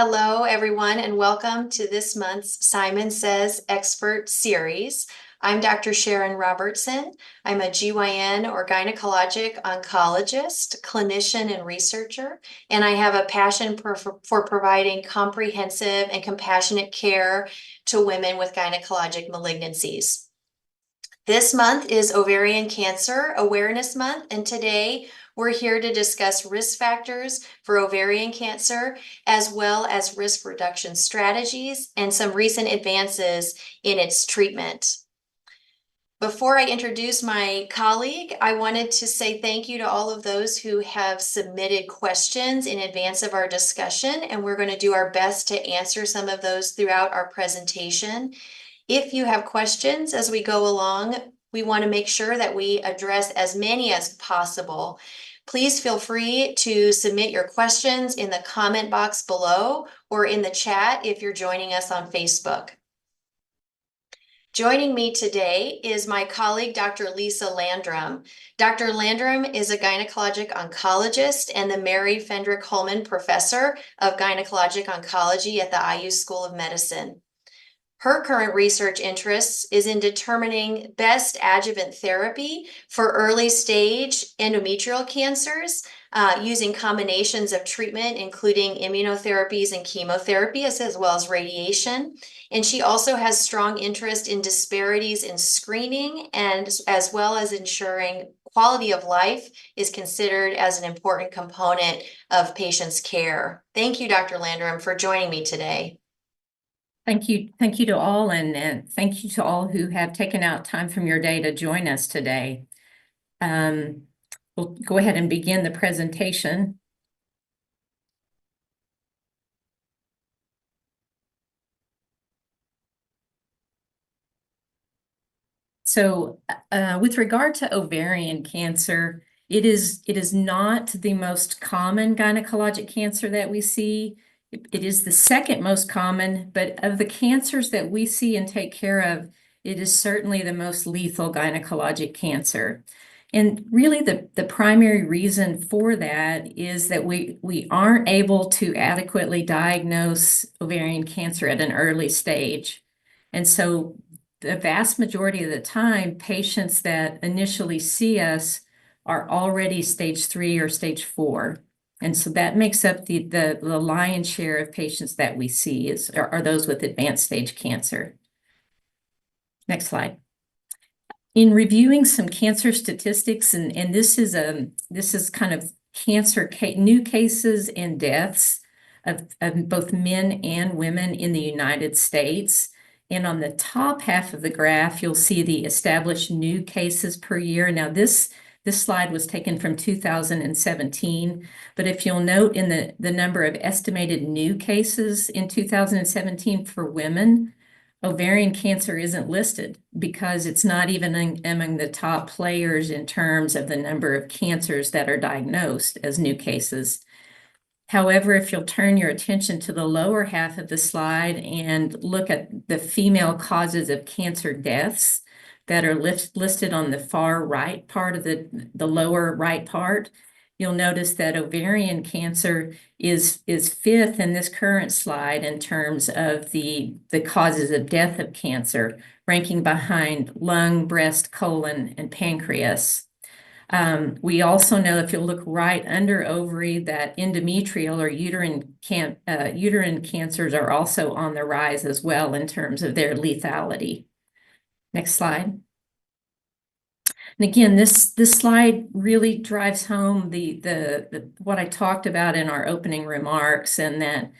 Hello, everyone, and welcome to this month's Simon Says Expert Series. I'm Dr. Sharon Robertson. I'm a GYN or gynecologic oncologist, clinician, and researcher, and I have a passion for providing comprehensive and compassionate care to women with gynecologic malignancies. This month is Ovarian Cancer Awareness Month, and today we're here to discuss risk factors for ovarian cancer, as well as risk reduction strategies and some recent advances in its treatment. Before I introduce my colleague, I wanted to say thank you to all of those who have submitted questions in advance of our discussion, and we're going to do our best to answer some of those throughout our presentation. If you have questions as we go along, we want to make sure that we address as many as possible. Please feel free to submit your questions in the comment box below or in the chat if you're joining us on Facebook. Joining me today is my colleague, Dr. Lisa Landrum. Dr. Landrum is a gynecologic oncologist and the Mary Fendrick Holman Professor of Gynecologic Oncology at the IU School of Medicine. Her current research interest is in determining best adjuvant therapy for early stage endometrial cancers using combinations of treatment, including immunotherapies and chemotherapy, as well as radiation. And she also has strong interest in disparities in screening and as well as ensuring quality of life is considered as an important component of patients' care. Thank you, Dr. Landrum, for joining me today. Thank you to all, and thank you to all who have taken out time from your day to join us today. We'll go ahead and begin the presentation. So with regard to ovarian cancer, it is not the most common gynecologic cancer that we see. It is the second most common, but of the cancers that we see and take care of, it is certainly the most lethal gynecologic cancer. And really the primary reason for that is that we aren't able to adequately diagnose ovarian cancer at an early stage. And so the vast majority of the time, patients that initially see us are already stage 3 or stage 4. And so that makes up the lion's share of patients that we see are those with advanced stage cancer. Next slide. In reviewing some cancer statistics, and this is kind of cancer new cases and deaths of both men and women in the United States. And on the top half of the graph, you'll see the established new cases per year. Now this slide was taken from 2017, but if you'll note in the number of estimated new cases in 2017 for women, ovarian cancer isn't listed because it's not even among the top players in terms of the number of cancers that are diagnosed as new cases. However, if you'll turn your attention to the lower half of the slide and look at the female causes of cancer deaths that are listed on the far right part of the lower right part, you'll notice that ovarian cancer is fifth in this current slide in terms of the causes of death of cancer, ranking behind lung, breast, colon, and pancreas. We also know, if you look right under ovary, that endometrial or uterine cancers are also on the rise as well in terms of their lethality. Next slide. And again, this slide really drives home what I talked about in our opening remarks, and that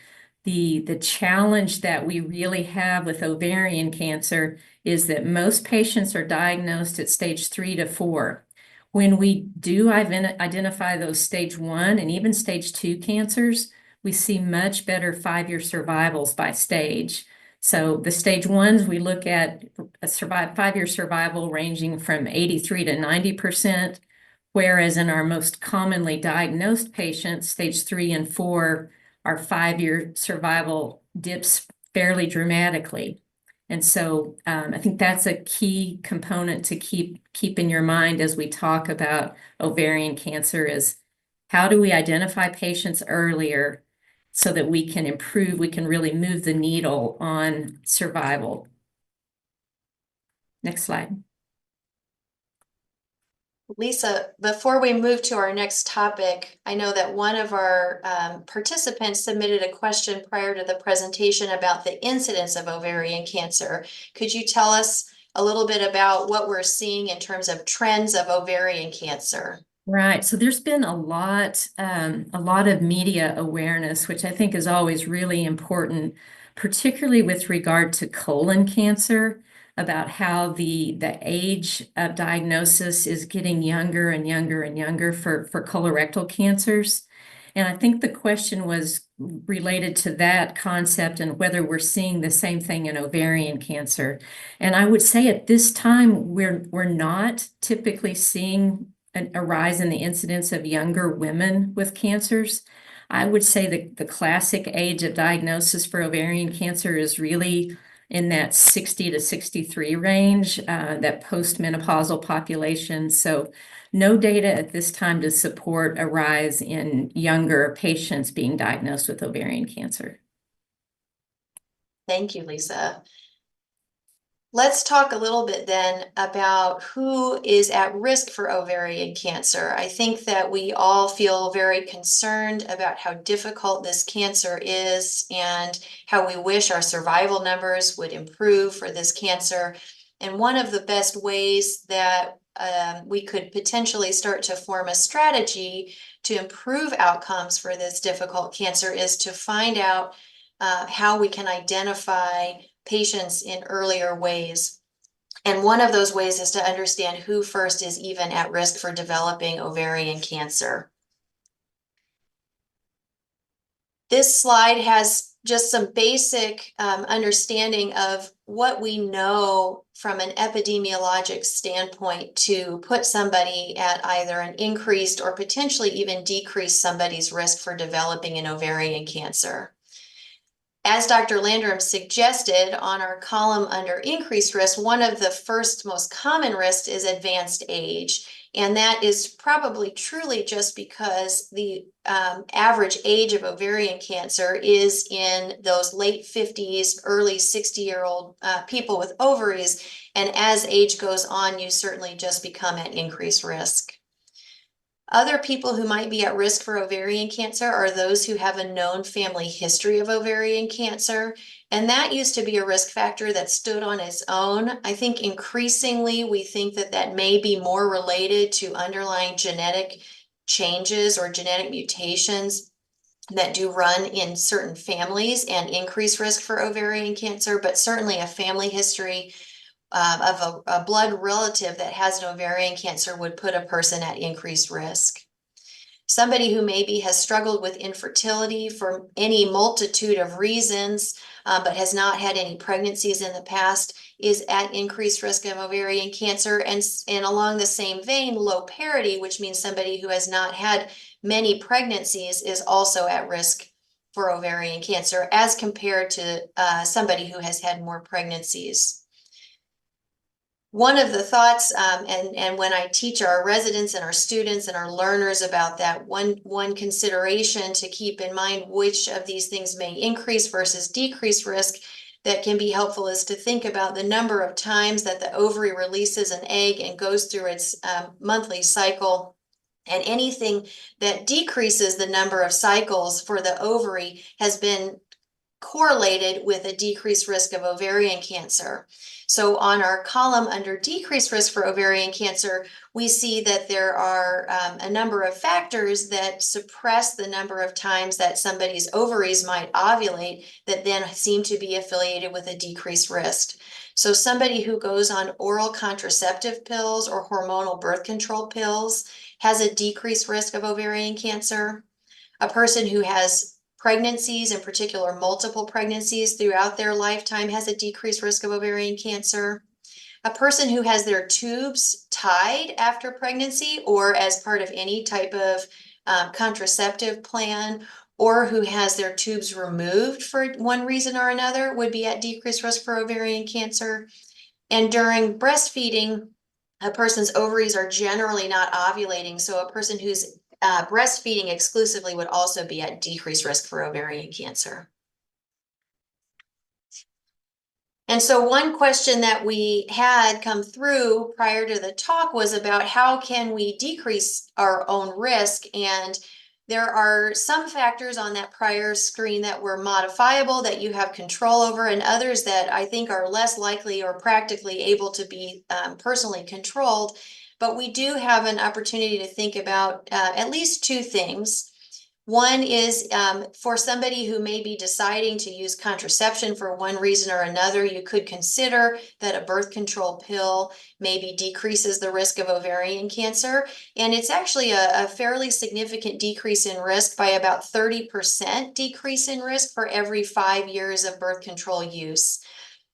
the challenge that we really have with ovarian cancer is that most patients are diagnosed at stage 3 to 4. When we do identify those stage 1 and even stage 2 cancers, we see much better 5-year survivals by stage. So the stage 1s, we look at a 5-year survival ranging from 83 to 90%, whereas in our most commonly diagnosed patients, stage 3 and 4, our 5-year survival dips fairly dramatically. And so I think that's a key component to keep in your mind as we talk about ovarian cancer is how do we identify patients earlier so that we can improve, we can really move the needle on survival. Next slide. Lisa, before we move to our next topic, I know that one of our participants submitted a question prior to the presentation about the incidence of ovarian cancer. Could you tell us a little bit about what we're seeing in terms of trends of ovarian cancer? Right. So there's been a lot of media awareness, which I think is always really important, particularly with regard to colon cancer, about how the age of diagnosis is getting younger and younger and younger for colorectal cancers. And I think the question was related to that concept and whether we're seeing the same thing in ovarian cancer. And I would say at this time, we're not typically seeing a rise in the incidence of younger women with cancers. I would say that the classic age of diagnosis for ovarian cancer is really in that 60 to 63 range, that postmenopausal population. So no data at this time to support a rise in younger patients being diagnosed with ovarian cancer. Thank you, Lisa. Let's talk a little bit then about who is at risk for ovarian cancer. I think that we all feel very concerned about how difficult this cancer is and how we wish our survival numbers would improve for this cancer. And one of the best ways that we could potentially start to form a strategy to improve outcomes for this difficult cancer is to find out how we can identify patients in earlier ways. And one of those ways is to understand who first is even at risk for developing ovarian cancer. This slide has just some basic understanding of what we know from an epidemiologic standpoint to put somebody at either an increased or potentially even decrease somebody's risk for developing an ovarian cancer. As Dr. Landrum suggested on our column under increased risk, one of the first most common risks is advanced age. And that is probably truly just because the average age of ovarian cancer is in those late 50s, early 60-year-old people with ovaries. And as age goes on, you certainly just become at increased risk. Other people who might be at risk for ovarian cancer are those who have a known family history of ovarian cancer. And that used to be a risk factor that stood on its own. I think increasingly we think that that may be more related to underlying genetic changes or genetic mutations that do run in certain families and increase risk for ovarian cancer, but certainly a family history of a blood relative that has an ovarian cancer would put a person at increased risk. Somebody who maybe has struggled with infertility for any multitude of reasons, but has not had any pregnancies in the past is at increased risk of ovarian cancer. And along the same vein, low parity, which means somebody who has not had many pregnancies, is also at risk for ovarian cancer as compared to somebody who has had more pregnancies. One of the thoughts, and when I teach our residents and our students and our learners about that, one consideration to keep in mind which of these things may increase versus decrease risk that can be helpful is to think about the number of times that the ovary releases an egg and goes through its monthly cycle. And anything that decreases the number of cycles for the ovary has been correlated with a decreased risk of ovarian cancer. So on our column under decreased risk for ovarian cancer, we see that there are a number of factors that suppress the number of times that somebody's ovaries might ovulate that then seem to be affiliated with a decreased risk. So somebody who goes on oral contraceptive pills or hormonal birth control pills has a decreased risk of ovarian cancer. A person who has pregnancies, in particular multiple pregnancies throughout their lifetime, has a decreased risk of ovarian cancer. A person who has their tubes tied after pregnancy or as part of any type of contraceptive plan, or who has their tubes removed for one reason or another, would be at decreased risk for ovarian cancer. And during breastfeeding, a person's ovaries are generally not ovulating. So a person who's breastfeeding exclusively would also be at decreased risk for ovarian cancer. And so one question that we had come through prior to the talk was about how can we decrease our own risk? And there are some factors on that prior screen that were modifiable that you have control over, and others that I think are less likely or practically able to be personally controlled. But we do have an opportunity to think about at least two things. One is for somebody who may be deciding to use contraception for one reason or another, you could consider that a birth control pill maybe decreases the risk of ovarian cancer. And it's actually a fairly significant decrease in risk, by about 30% decrease in risk for every 5 years of birth control use.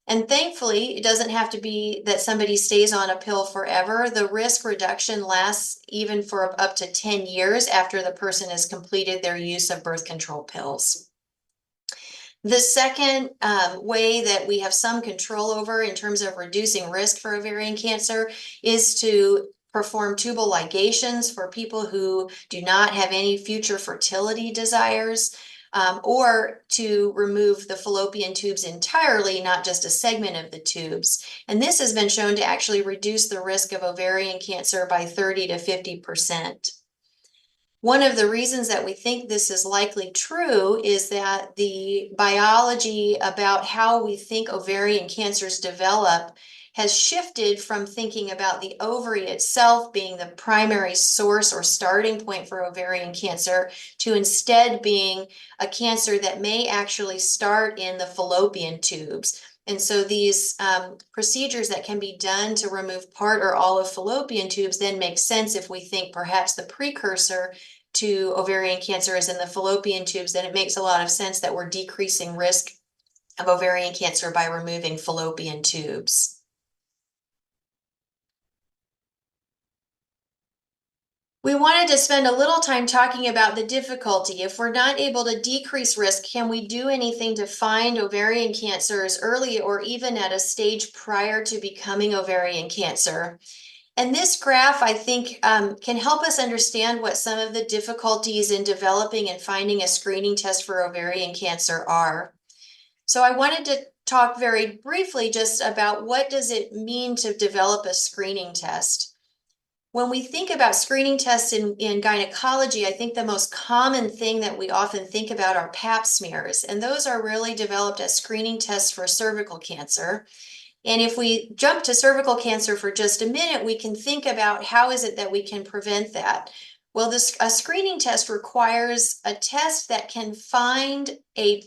And thankfully, it doesn't have to be that somebody stays on a pill forever. The risk reduction lasts even for up to 10 years after the person has completed their use of birth control pills. The second way that we have some control over in terms of reducing risk for ovarian cancer is to perform tubal ligations for people who do not have any future fertility desires. Or to remove the fallopian tubes entirely, not just a segment of the tubes. And this has been shown to actually reduce the risk of ovarian cancer by 30 to 50%. One of the reasons that we think this is likely true is that the biology about how we think ovarian cancers develop has shifted from thinking about the ovary itself being the primary source or starting point for ovarian cancer to instead being a cancer that may actually start in the fallopian tubes. And so these procedures that can be done to remove part or all of fallopian tubes then make sense if we think perhaps the precursor to ovarian cancer is in the fallopian tubes. Then it makes a lot of sense that we're decreasing risk of ovarian cancer by removing fallopian tubes. We wanted to spend a little time talking about the difficulty. If we're not able to decrease risk, can we do anything to find ovarian cancers early or even at a stage prior to becoming ovarian cancer? And this graph, I think, can help us understand what some of the difficulties in developing and finding a screening test for ovarian cancer are. So I wanted to talk very briefly just about what does it mean to develop a screening test. When we think about screening tests in gynecology, I think the most common thing that we often think about are pap smears, and those are really developed as screening tests for cervical cancer. And if we jump to cervical cancer for just a minute, we can think about how is it that we can prevent that. Well, a screening test requires a test that can find a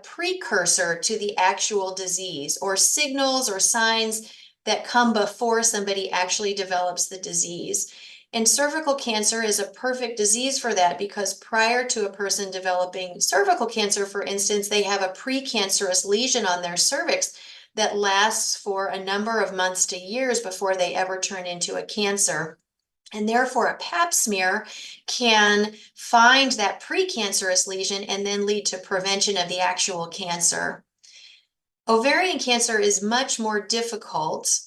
precursor to the actual disease, or signals or signs that come before somebody actually develops the disease. And cervical cancer is a perfect disease for that, because prior to a person developing cervical cancer, for instance, they have a precancerous lesion on their cervix that lasts for a number of months to years before they ever turn into a cancer. And therefore, a pap smear can find that precancerous lesion and then lead to prevention of the actual cancer. Ovarian cancer is much more difficult,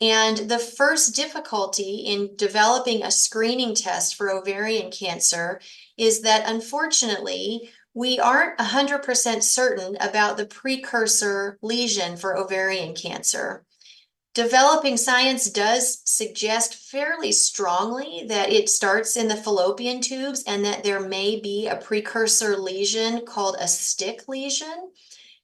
and the first difficulty in developing a screening test for ovarian cancer is that, unfortunately, we aren't 100% certain about the precursor lesion for ovarian cancer. Developing science does suggest fairly strongly that it starts in the fallopian tubes and that there may be a precursor lesion called a stick lesion.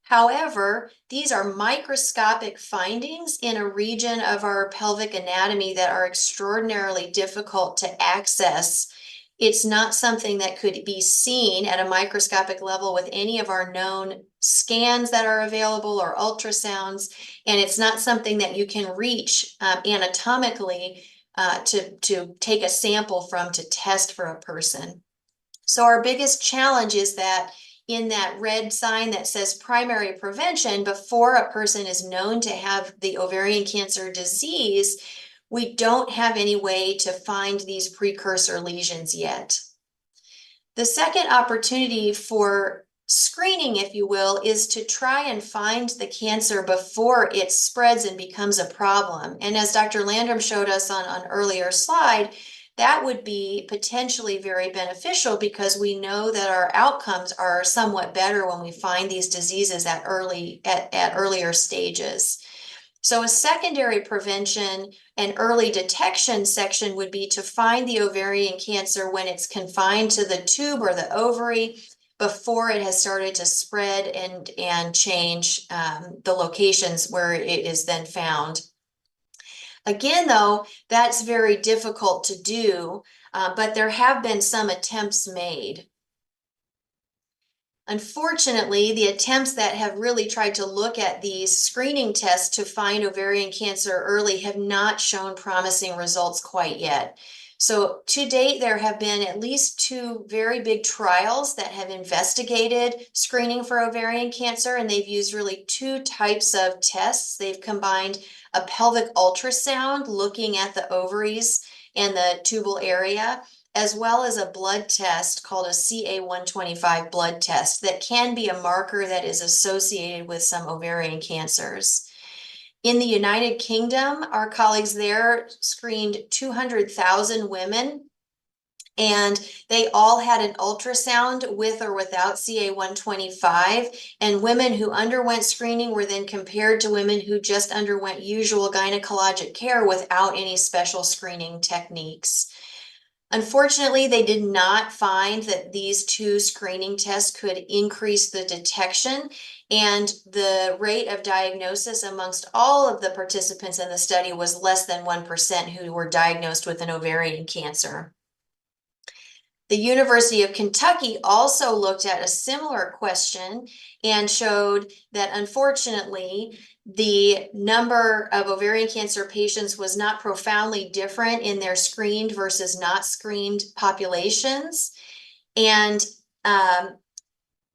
However, these are microscopic findings in a region of our pelvic anatomy that are extraordinarily difficult to access. It's not something that could be seen at a microscopic level with any of our known scans that are available or ultrasounds, and it's not something that you can reach anatomically to take a sample from to test for a person. So our biggest challenge is that in that red sign that says primary prevention, before a person is known to have the ovarian cancer disease, we don't have any way to find these precursor lesions yet. The second opportunity for screening, if you will, is to try and find the cancer before it spreads and becomes a problem. And as Dr. Landrum showed us on an earlier slide, that would be potentially very beneficial because we know that our outcomes are somewhat better when we find these diseases at earlier stages. So a secondary prevention and early detection section would be to find the ovarian cancer when it's confined to the tube or the ovary before it has started to spread and change the locations where it is then found. Again, though, that's very difficult to do, but there have been some attempts made. Unfortunately, the attempts that have really tried to look at these screening tests to find ovarian cancer early have not shown promising results quite yet. So to date, there have been at least 2 very big trials that have investigated screening for ovarian cancer, and they've used really 2 types of tests. They've combined a pelvic ultrasound looking at the ovaries and the tubal area, as well as a blood test called a CA-125 blood test that can be a marker that is associated with some ovarian cancers. In the United Kingdom, our colleagues there screened 200,000 women, and they all had an ultrasound with or without CA-125, and women who underwent screening were then compared to women who just underwent usual gynecologic care without any special screening techniques. Unfortunately, they did not find that these 2 screening tests could increase the detection, and the rate of diagnosis amongst all of the participants in the study was less than 1% who were diagnosed with an ovarian cancer. The University of Kentucky also looked at a similar question and showed that unfortunately, the number of ovarian cancer patients was not profoundly different in their screened versus not screened populations. And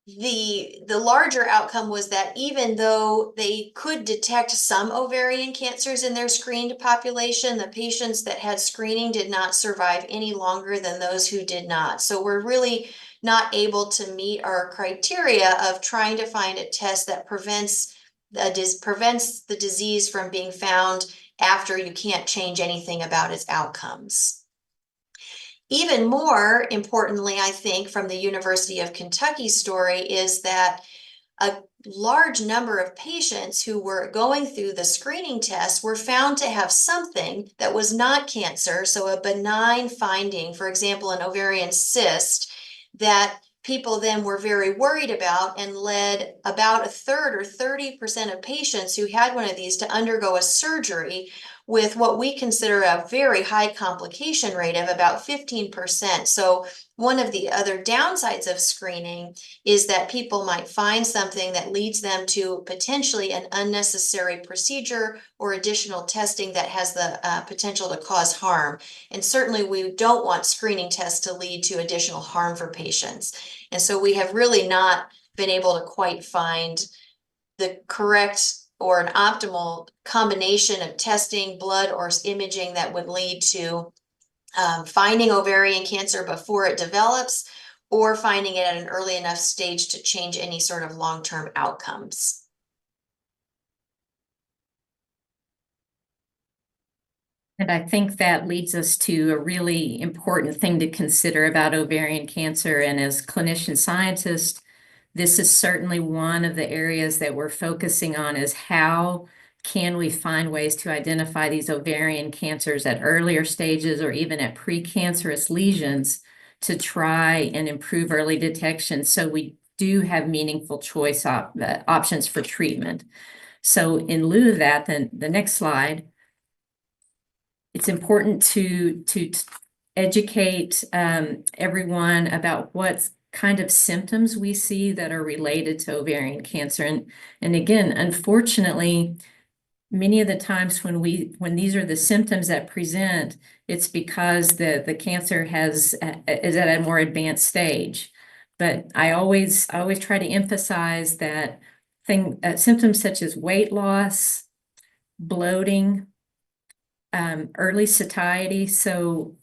the larger outcome was that even though they could detect some ovarian cancers in their screened population, the patients that had screening did not survive any longer than those who did not. So we're really not able to meet our criteria of trying to find a test that prevents the disease from being found after you can't change anything about its outcomes. Even more importantly, I think, from the University of Kentucky story is that a large number of patients who were going through the screening test were found to have something that was not cancer, so a benign finding, for example, an ovarian cyst, that people then were very worried about and led about 1/3 or 30% of patients who had one of these to undergo a surgery with what we consider a very high complication rate of about 15%. So one of the other downsides of screening is that people might find something that leads them to potentially an unnecessary procedure or additional testing that has the potential to cause harm. And certainly we don't want screening tests to lead to additional harm for patients. And so we have really not been able to quite find the correct or an optimal combination of testing, blood, or imaging that would lead to finding ovarian cancer before it develops, or finding it at an early enough stage to change any sort of long-term outcomes. And I think that leads us to a really important thing to consider about ovarian cancer. And as clinician scientists, this is certainly one of the areas that we're focusing on, is how can we find ways to identify these ovarian cancers at earlier stages or even at precancerous lesions to try and improve early detection so we do have meaningful choice options for treatment. So in lieu of that, then the next slide, it's important to educate everyone about what kind of symptoms we see that are related to ovarian cancer. And again, unfortunately, many of the times when these are the symptoms that present, it's because the cancer is at a more advanced stage. But I always try to emphasize that symptoms such as weight loss, bloating, early satiety. So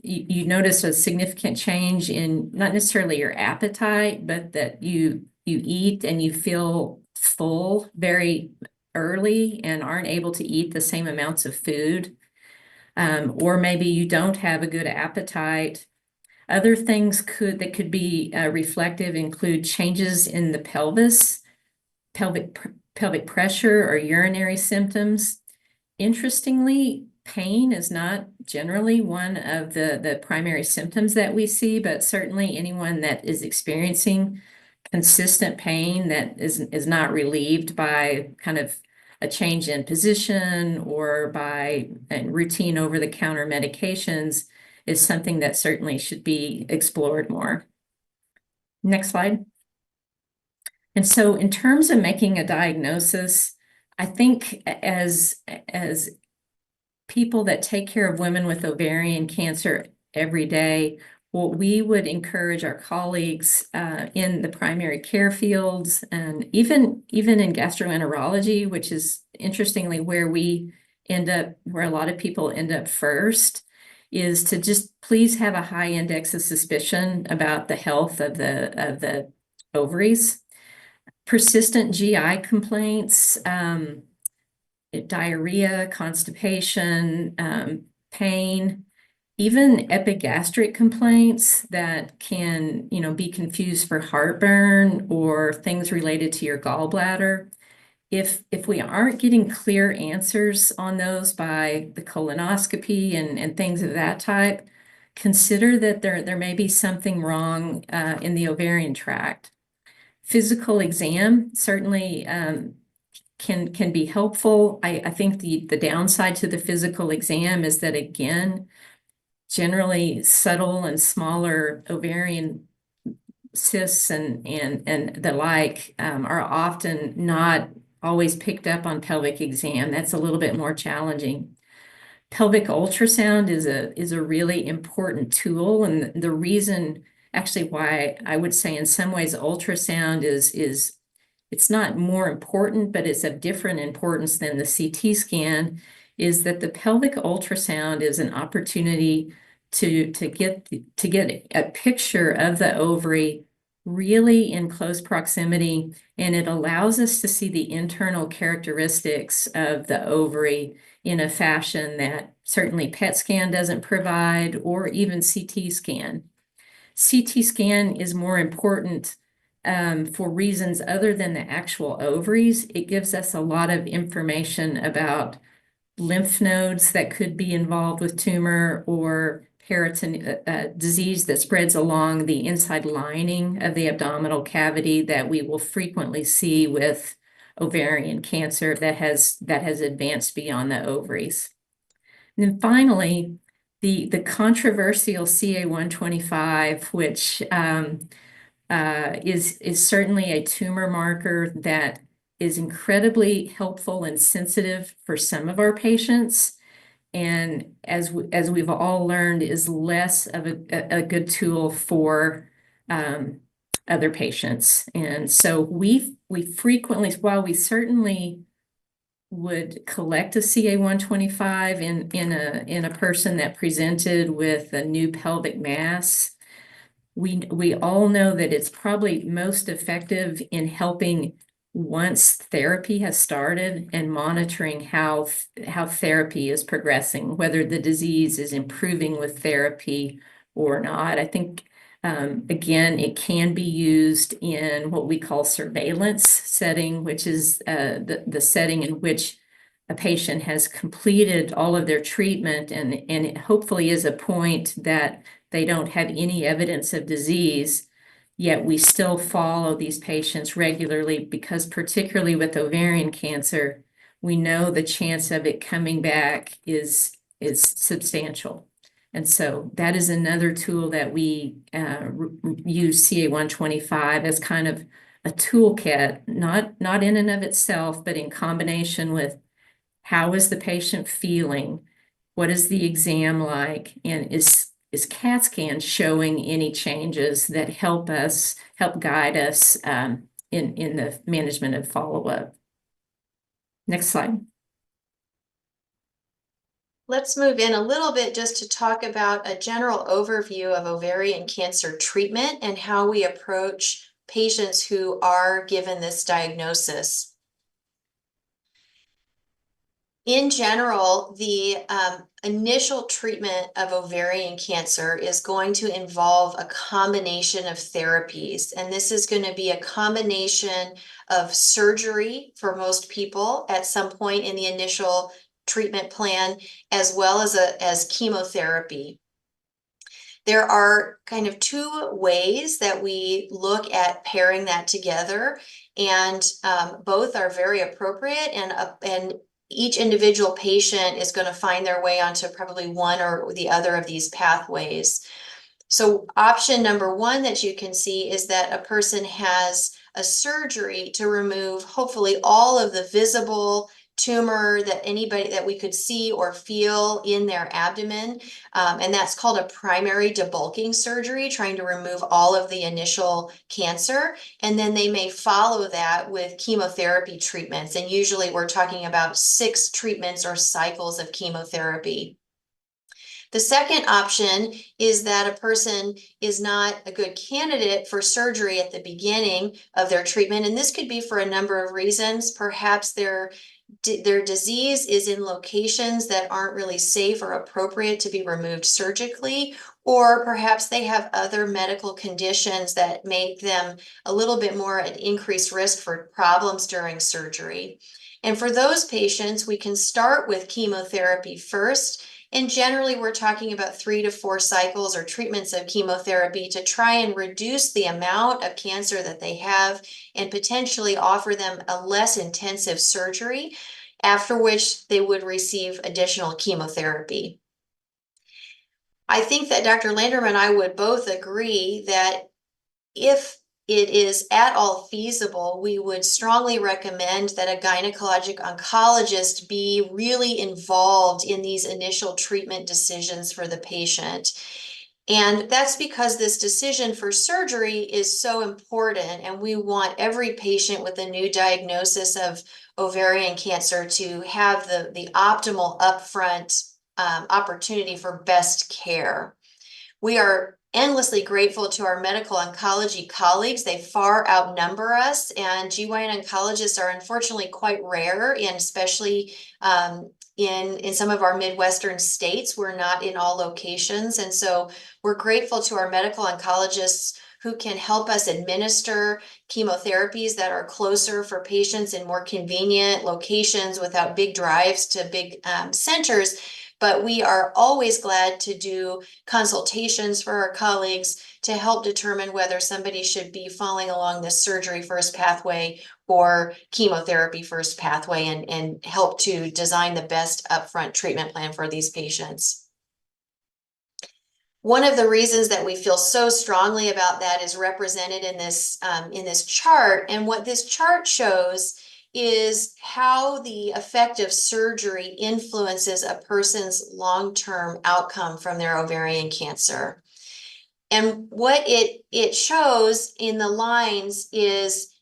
you notice a significant change in not necessarily your appetite, but that you eat and you feel full very early and aren't able to eat the same amounts of food. or maybe you don't have a good appetite. Other things that could be reflective include changes in the pelvis, pelvic pressure, or urinary symptoms. Interestingly, pain is not generally one of the primary symptoms that we see, but certainly anyone that is experiencing consistent pain that is not relieved by kind of a change in position or by routine over-the-counter medications is something that certainly should be explored more. Next slide. And so in terms of making a diagnosis, I think as people that take care of women with ovarian cancer every day, what we would encourage our colleagues in the primary care fields and even in gastroenterology, which is interestingly where a lot of people end up first, is to just please have a high index of suspicion about the health of the ovaries. Persistent GI complaints, diarrhea, constipation, pain, even epigastric complaints that can, be confused for heartburn or things related to your gallbladder. If we aren't getting clear answers on those by the colonoscopy and things of that type, consider that there may be something wrong in the ovarian tract. Physical exam certainly can be helpful. I think the downside to the physical exam is that, again, generally subtle and smaller ovarian cysts and the like are often not always picked up on pelvic exam. That's a little bit more challenging. Pelvic ultrasound is a really important tool, and the reason actually why I would say in some ways ultrasound is it's not more important, but it's of different importance than the CT scan, is that the pelvic ultrasound is an opportunity to get a picture of the ovary really in close proximity, and it allows us to see the internal characteristics of the ovary in a fashion that certainly PET scan doesn't provide, or even CT scan. CT scan is more important for reasons other than the actual ovaries. It gives us a lot of information about lymph nodes that could be involved with tumor or peritoneal disease that spreads along the inside lining of the abdominal cavity that we will frequently see with ovarian cancer that has advanced beyond the ovaries. And then finally, the controversial CA-125, which is certainly a tumor marker that is incredibly helpful and sensitive for some of our patients, and as we've all learned, is less of a good tool for other patients. And so we frequently, while we certainly would collect a CA-125 in a person that presented with a new pelvic mass, we all know that it's probably most effective in helping once therapy has started and monitoring how therapy is progressing, whether the disease is improving with therapy or not. I think, again, it can be used in what we call surveillance setting, which is the setting in which a patient has completed all of their treatment and it hopefully is a point that they don't have any evidence of disease, yet we still follow these patients regularly because particularly with ovarian cancer, we know the chance of it coming back is substantial. And so that is another tool that we use CA-125 as kind of a toolkit, not in and of itself, but in combination with how is the patient feeling, what is the exam like, and is CAT scan showing any changes that help guide us in the management and follow-up. Next slide. Let's move in a little bit just to talk about a general overview of ovarian cancer treatment and how we approach patients who are given this diagnosis. In general, the initial treatment of ovarian cancer is going to involve a combination of therapies. And this is going to be a combination of surgery for most people at some point in the initial treatment plan, as well as chemotherapy. There are kind of two ways that we look at pairing that together, and both are very appropriate, and each individual patient is going to find their way onto probably one or the other of these pathways. So option number one that you can see is that a person has a surgery to remove hopefully all of the visible tumor that anybody that we could see or feel in their abdomen. And that's called a primary debulking surgery, trying to remove all of the initial cancer. And then they may follow that with chemotherapy treatments. And usually we're talking about 6 treatments or cycles of chemotherapy. The second option is that a person is not a good candidate for surgery at the beginning of their treatment. And this could be for a number of reasons. Perhaps their disease is in locations that aren't really safe or appropriate to be removed surgically, or perhaps they have other medical conditions that make them a little bit more at increased risk for problems during surgery. And for those patients, we can start with chemotherapy first. And generally, we're talking about 3 to 4 cycles or treatments of chemotherapy to try and reduce the amount of cancer that they have and potentially offer them a less intensive surgery, after which they would receive additional chemotherapy. I think that Dr. Landrum and I would both agree that if it is at all feasible, we would strongly recommend that a gynecologic oncologist be really involved in these initial treatment decisions for the patient. And that's because this decision for surgery is so important, and we want every patient with a new diagnosis of ovarian cancer to have the optimal upfront opportunity for best care. We are endlessly grateful to our medical oncology colleagues. They far outnumber us, and GYN oncologists are unfortunately quite rare, and especially in some of our Midwestern states. We're not in all locations. And so we're grateful to our medical oncologists who can help us administer chemotherapies that are closer for patients in more convenient locations without big drives to big centers. But we are always glad to do consultations for our colleagues to help determine whether somebody should be following along the surgery first pathway or chemotherapy first pathway, and help to design the best upfront treatment plan for these patients. One of the reasons that we feel so strongly about that is represented in this chart. And what this chart shows is how the effect of surgery influences a person's long-term outcome from their ovarian cancer. And what it shows in the lines is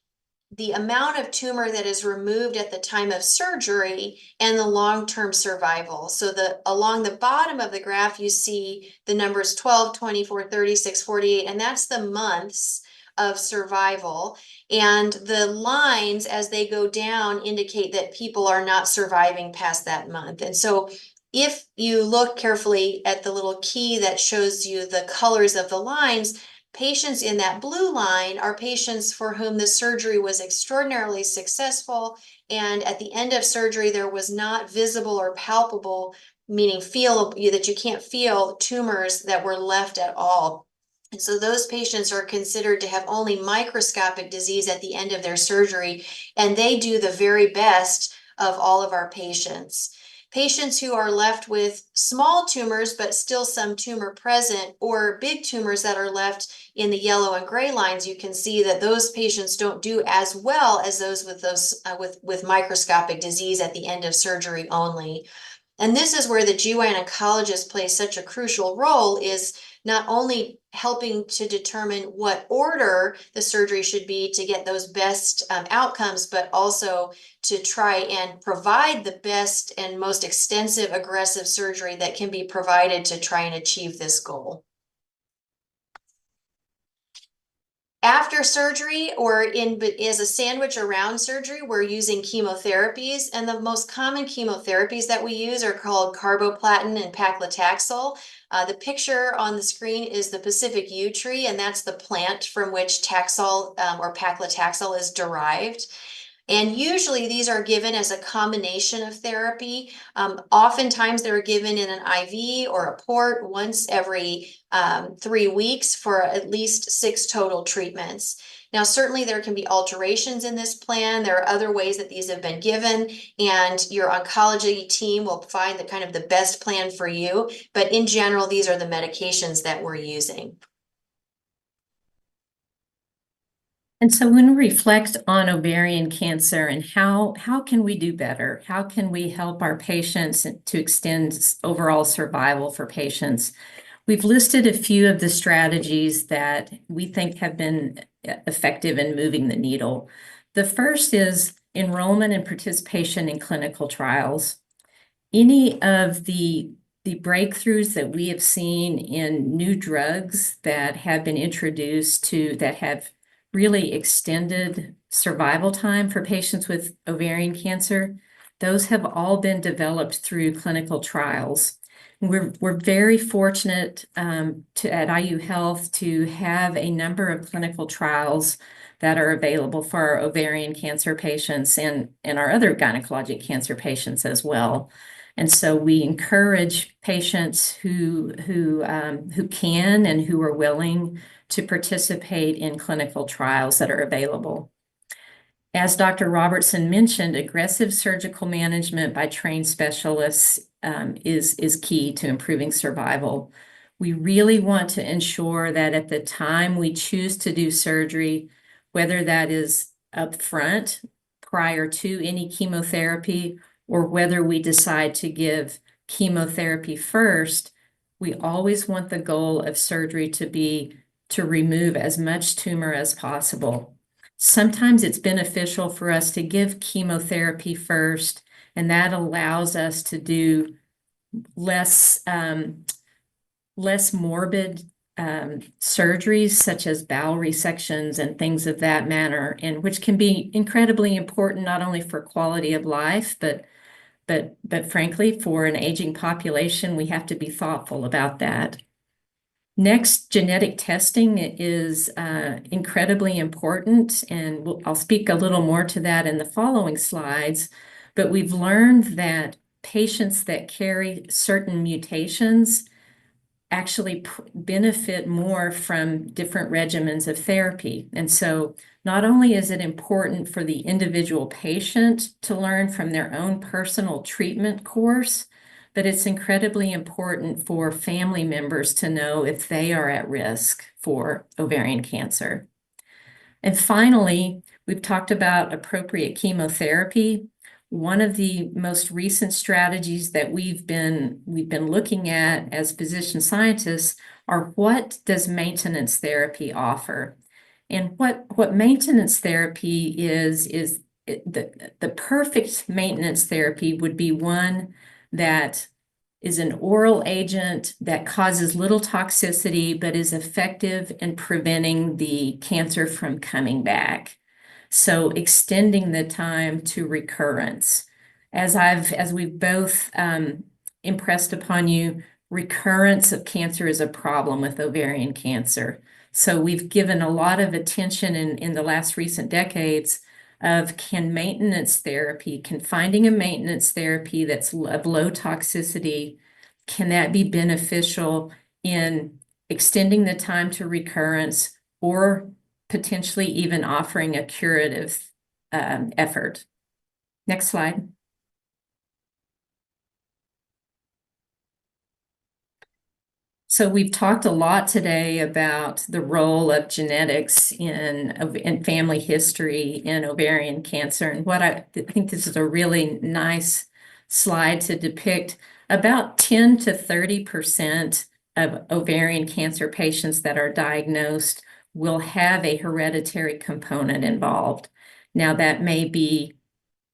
the amount of tumor that is removed at the time of surgery and the long-term survival. So along the bottom of the graph, you see the numbers 12, 24, 36, 48, and that's the months of survival. And the lines, as they go down, indicate that people are not surviving past that month. And so if you look carefully at the little key that shows you the colors of the lines, patients in that blue line are patients for whom the surgery was extraordinarily successful, and at the end of surgery there was not visible or palpable, meaning that you can't feel, tumors that were left at all. And so those patients are considered to have only microscopic disease at the end of their surgery, and they do the very best of all of our patients. Patients who are left with small tumors, but still some tumor present, or big tumors that are left in the yellow and gray lines, you can see that those patients don't do as well as those with microscopic disease at the end of surgery only. And this is where the GYN oncologist plays such a crucial role, is not only helping to determine what order the surgery should be to get those best outcomes, but also to try and provide the best and most extensive aggressive surgery that can be provided to try and achieve this goal. After surgery or as a sandwich around surgery, we're using chemotherapies, and the most common chemotherapies that we use are called carboplatin and paclitaxel. The picture on the screen is the Pacific yew tree, and that's the plant from which Taxol or paclitaxel is derived. And usually these are given as a combination of therapy. Oftentimes they're given in an IV or a port once every 3 weeks for at least 6 total treatments. Now, certainly there can be alterations in this plan. There are other ways that these have been given, and your oncology team will find the kind of the best plan for you. But in general, these are the medications that we're using. And so when we reflect on ovarian cancer and how can we do better? How can we help our patients to extend overall survival for patients? We've listed a few of the strategies that we think have been effective in moving the needle. The first is enrollment and participation in clinical trials. Any of the breakthroughs that we have seen in new drugs that have been introduced that have really extended survival time for patients with ovarian cancer, those have all been developed through clinical trials. We're very fortunate at IU Health to have a number of clinical trials that are available for our ovarian cancer patients and our other gynecologic cancer patients as well. And so we encourage patients who can and who are willing to participate in clinical trials that are available. As Dr. Robertson mentioned, aggressive surgical management by trained specialists is key to improving survival. We really want to ensure that at the time we choose to do surgery, whether that is up front prior to any chemotherapy or whether we decide to give chemotherapy first, we always want the goal of surgery to be to remove as much tumor as possible. Sometimes it's beneficial for us to give chemotherapy first, and that allows us to do less morbid surgeries such as bowel resections and things of that manner, and which can be incredibly important not only for quality of life, but frankly, for an aging population, we have to be thoughtful about that. Next, genetic testing is incredibly important, and I'll speak a little more to that in the following slides, but we've learned that patients that carry certain mutations actually benefit more from different regimens of therapy. And so not only is it important for the individual patient to learn from their own personal treatment course, but it's incredibly important for family members to know if they are at risk for ovarian cancer. And finally, we've talked about appropriate chemotherapy. One of the most recent strategies that we've been looking at as physician scientists are what does maintenance therapy offer? And what maintenance therapy is the perfect maintenance therapy would be one that is an oral agent that causes little toxicity but is effective in preventing the cancer from coming back. So extending the time to recurrence. As we've both impressed upon you, recurrence of cancer is a problem with ovarian cancer. So we've given a lot of attention in the last recent decades of can finding a maintenance therapy that's of low toxicity, can that be beneficial in extending the time to recurrence or potentially even offering a curative effort. Next slide. So we've talked a lot today about the role of genetics in family history in ovarian cancer. And what I think this is a really nice slide to depict about 10 to 30% of ovarian cancer patients that are diagnosed will have a hereditary component involved. Now that may be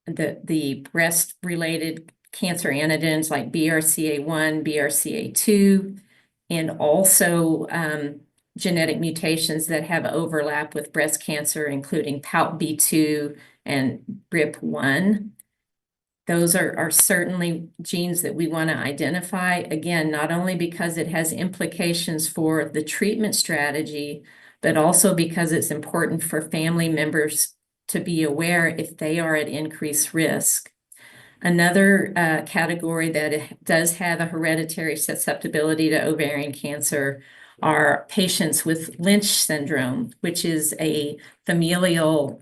the breast-related cancer antigens like BRCA1, BRCA2, and also genetic mutations that have overlap with breast cancer, including PALP-B2 and BRIP1. Those are certainly genes that we want to identify, again, not only because it has implications for the treatment strategy, but also because it's important for family members to be aware if they are at increased risk. Another category that does have a hereditary susceptibility to ovarian cancer are patients with Lynch syndrome, which is a familial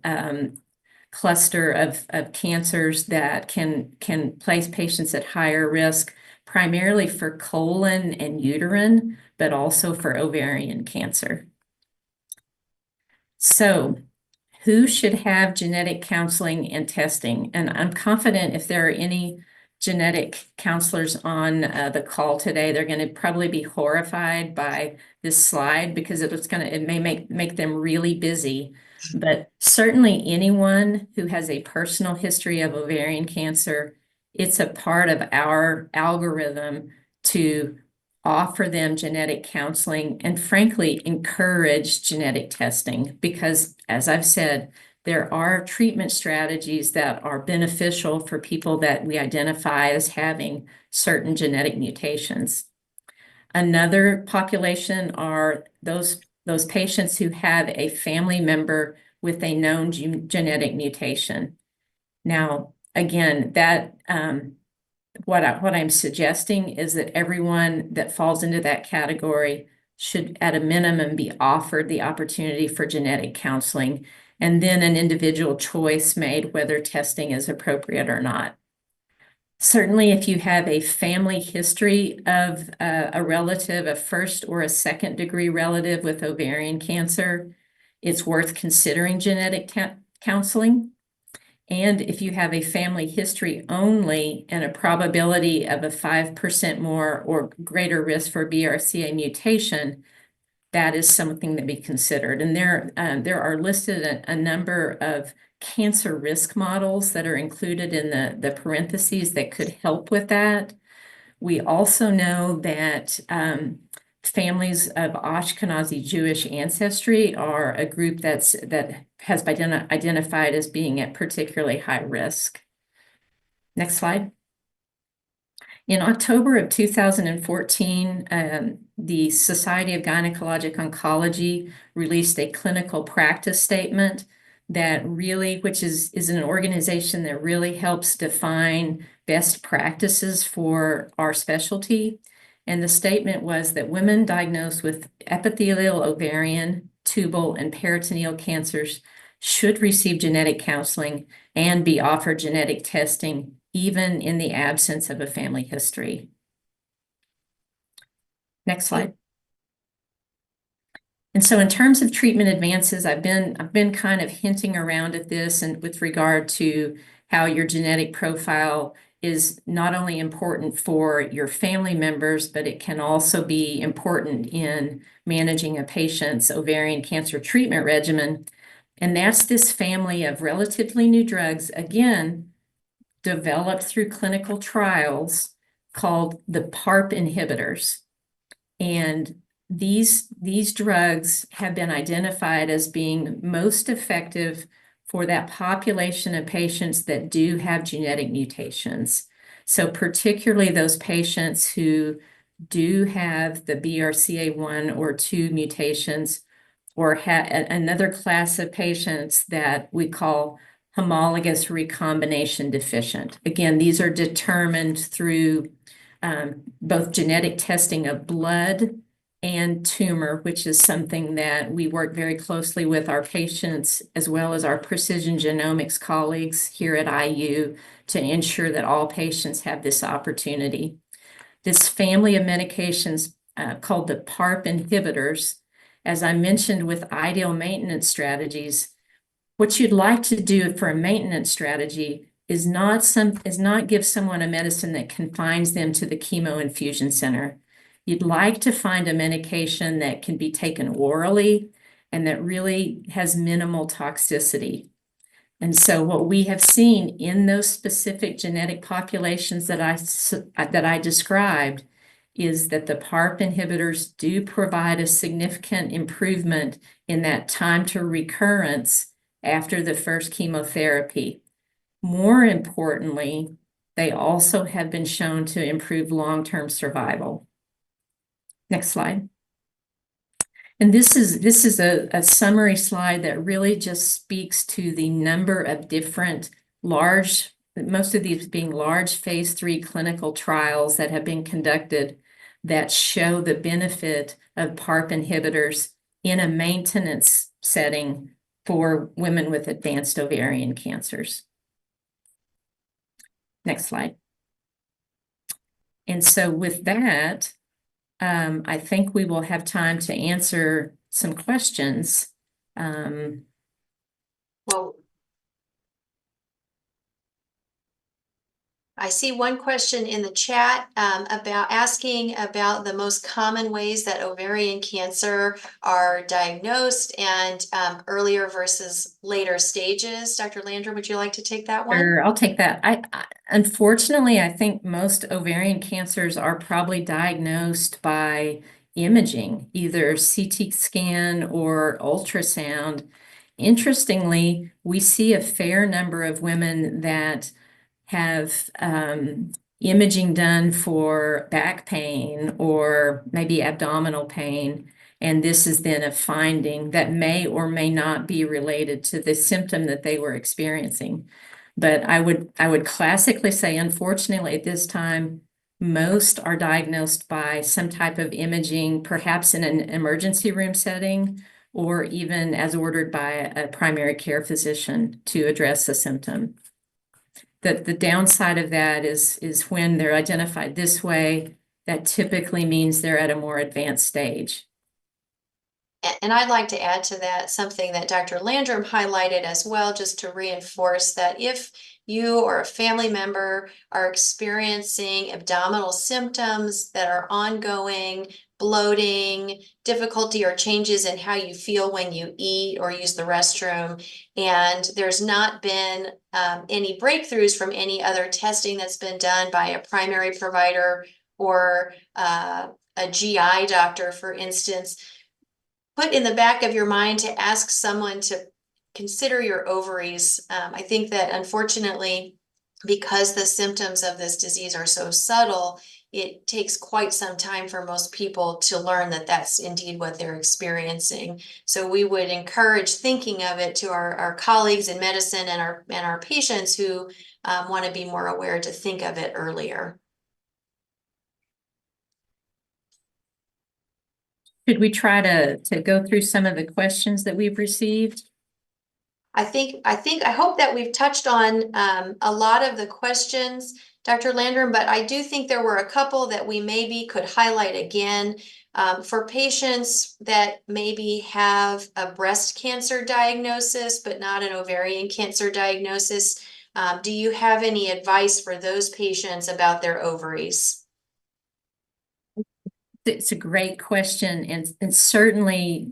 cluster of cancers that can place patients at higher risk, primarily for colon and uterine, but also for ovarian cancer. So, who should have genetic counseling and testing? And I'm confident if there are any genetic counselors on the call today, they're going to probably be horrified by this slide because it may make them really busy. But certainly anyone who has a personal history of ovarian cancer, it's a part of our algorithm to offer them genetic counseling and frankly encourage genetic testing because, as I've said, there are treatment strategies that are beneficial for people that we identify as having certain genetic mutations. Another population are those patients who have a family member with a known genetic mutation. Now, again, that what I'm suggesting is that everyone that falls into that category should, at a minimum, be offered the opportunity for genetic counseling, and then an individual choice made whether testing is appropriate or not. Certainly, if you have a family history of a relative, a first or a second degree relative with ovarian cancer, it's worth considering genetic counseling. And if you have a family history only and a probability of a 5% more or greater risk for BRCA mutation, that is something to be considered. And there are listed a number of cancer risk models that are included in the parentheses that could help with that. We also know that families of Ashkenazi Jewish ancestry are a group that has been identified as being at particularly high risk. Next slide. In October of 2014, the Society of Gynecologic Oncology released a clinical practice statement that really, which is an organization that really helps define best practices for our specialty. And the statement was that women diagnosed with epithelial, ovarian, tubal, and peritoneal cancers should receive genetic counseling and be offered genetic testing, even in the absence of a family history. Next slide. And so in terms of treatment advances, I've been kind of hinting around at this and with regard to how your genetic profile is not only important for your family members, but it can also be important in managing a patient's ovarian cancer treatment regimen. And that's this family of relatively new drugs, again, developed through clinical trials called the PARP inhibitors. And these drugs have been identified as being most effective for that population of patients that do have genetic mutations. So particularly those patients who do have the BRCA1 or 2 mutations, or another class of patients that we call homologous recombination deficient. Again, these are determined through both genetic testing of blood and tumor, which is something that we work very closely with our patients as well as our precision genomics colleagues here at IU to ensure that all patients have this opportunity. This family of medications called the PARP inhibitors, as I mentioned with ideal maintenance strategies, what you'd like to do for a maintenance strategy is not give someone a medicine that confines them to the chemo infusion center. You'd like to find a medication that can be taken orally and that really has minimal toxicity. And so what we have seen in those specific genetic populations that I described is that the PARP inhibitors do provide a significant improvement in that time to recurrence after the first chemotherapy. More importantly, they also have been shown to improve long-term survival. Next slide. And this is a summary slide that really just speaks to the number of different large, most of these being large phase 3 clinical trials that have been conducted that show the benefit of PARP inhibitors in a maintenance setting for women with advanced ovarian cancers. Next slide. And so with that, I think we will have time to answer some questions. Well, I see one question in the chat about asking about the most common ways that ovarian cancer are diagnosed and earlier versus later stages. Dr. Landrum, would you like to take that one? Sure, I'll take that. Unfortunately, I think most ovarian cancers are probably diagnosed by imaging, either CT scan or ultrasound. Interestingly, we see a fair number of women that have imaging done for back pain or maybe abdominal pain. And this is then a finding that may or may not be related to the symptom that they were experiencing. But I would classically say, unfortunately, at this time, most are diagnosed by some type of imaging, perhaps in an emergency room setting, or even as ordered by a primary care physician to address a symptom. The downside of that is when they're identified this way, that typically means they're at a more advanced stage. And I'd like to add to that something that Dr. Landrum highlighted as well, just to reinforce that if you or a family member are experiencing abdominal symptoms that are ongoing, bloating, difficulty or changes in how you feel when you eat or use the restroom, and there's not been any breakthroughs from any other testing that's been done by a primary provider or a GI doctor, for instance, put in the back of your mind to ask someone to consider your ovaries. I think that unfortunately, because the symptoms of this disease are so subtle, it takes quite some time for most people to learn that that's indeed what they're experiencing. So we would encourage thinking of it to our colleagues in medicine and our patients who want to be more aware to think of it earlier. Should we try to go through some of the questions that we've received? I hope that we've touched on a lot of the questions, Dr. Landrum, but I do think there were a couple that we maybe could highlight again. For patients that maybe have a breast cancer diagnosis, but not an ovarian cancer diagnosis, do you have any advice for those patients about their ovaries? It's a great question, and certainly,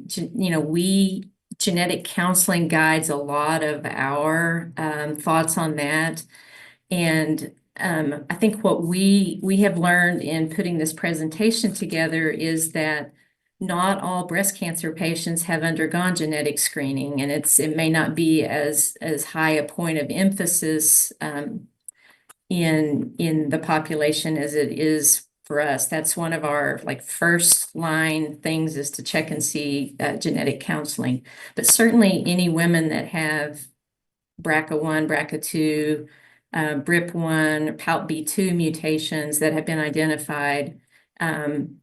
genetic counseling guides a lot of our thoughts on that. And I think what we have learned in putting this presentation together is that not all breast cancer patients have undergone genetic screening, and it may not be as high a point of emphasis in the population as it is for us. That's one of our first line things, is to check and see genetic counseling. But certainly any women that have BRCA1, BRCA2, BRIP1, PALP-B2 mutations that have been identified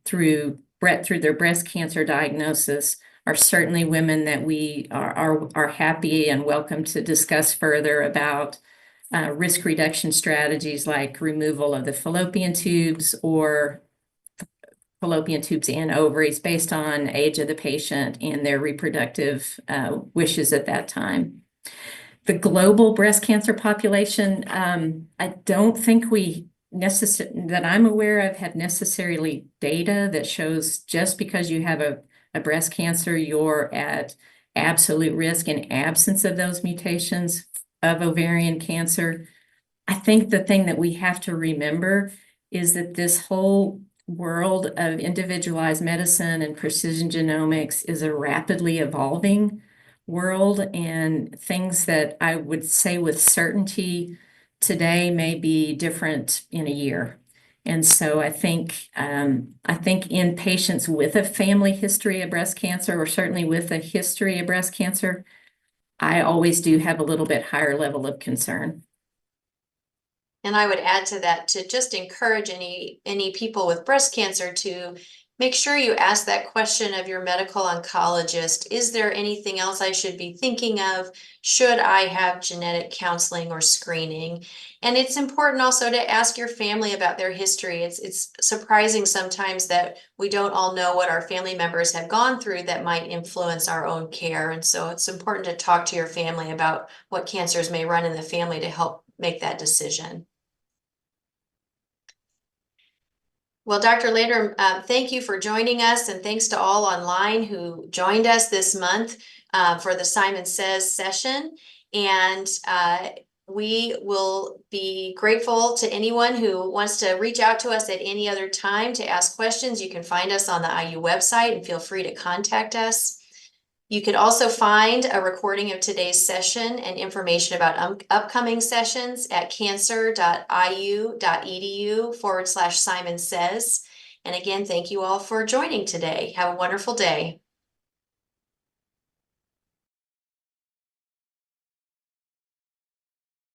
through their breast cancer diagnosis are certainly women that we are happy and welcome to discuss further about risk reduction strategies like removal of the fallopian tubes or fallopian tubes and ovaries based on age of the patient and their reproductive wishes at that time. The global breast cancer population, I don't think that I'm aware of have necessarily data that shows just because you have a breast cancer, you're at absolute risk in absence of those mutations of ovarian cancer. I think the thing that we have to remember is that this whole world of individualized medicine and precision genomics is a rapidly evolving world, and things that I would say with certainty today may be different in a year. And so I think in patients with a family history of breast cancer, or certainly with a history of breast cancer, I always do have a little bit higher level of concern. And I would add to that to just encourage any people with breast cancer to make sure you ask that question of your medical oncologist. Is there anything else I should be thinking of? Should I have genetic counseling or screening? And it's important also to ask your family about their history. It's surprising sometimes that we don't all know what our family members have gone through that might influence our own care. And so it's important to talk to your family about what cancers may run in the family to help make that decision. Well, Dr. Landrum, thank you for joining us, and thanks to all online who joined us this month for the Simon Says session. And we will be grateful to anyone who wants to reach out to us at any other time to ask questions. You can find us on the IU website and feel free to contact us. You can also find a recording of today's session and information about upcoming sessions at cancer.iu.edu/Simon Says. And again, thank you all for joining today. Have a wonderful day.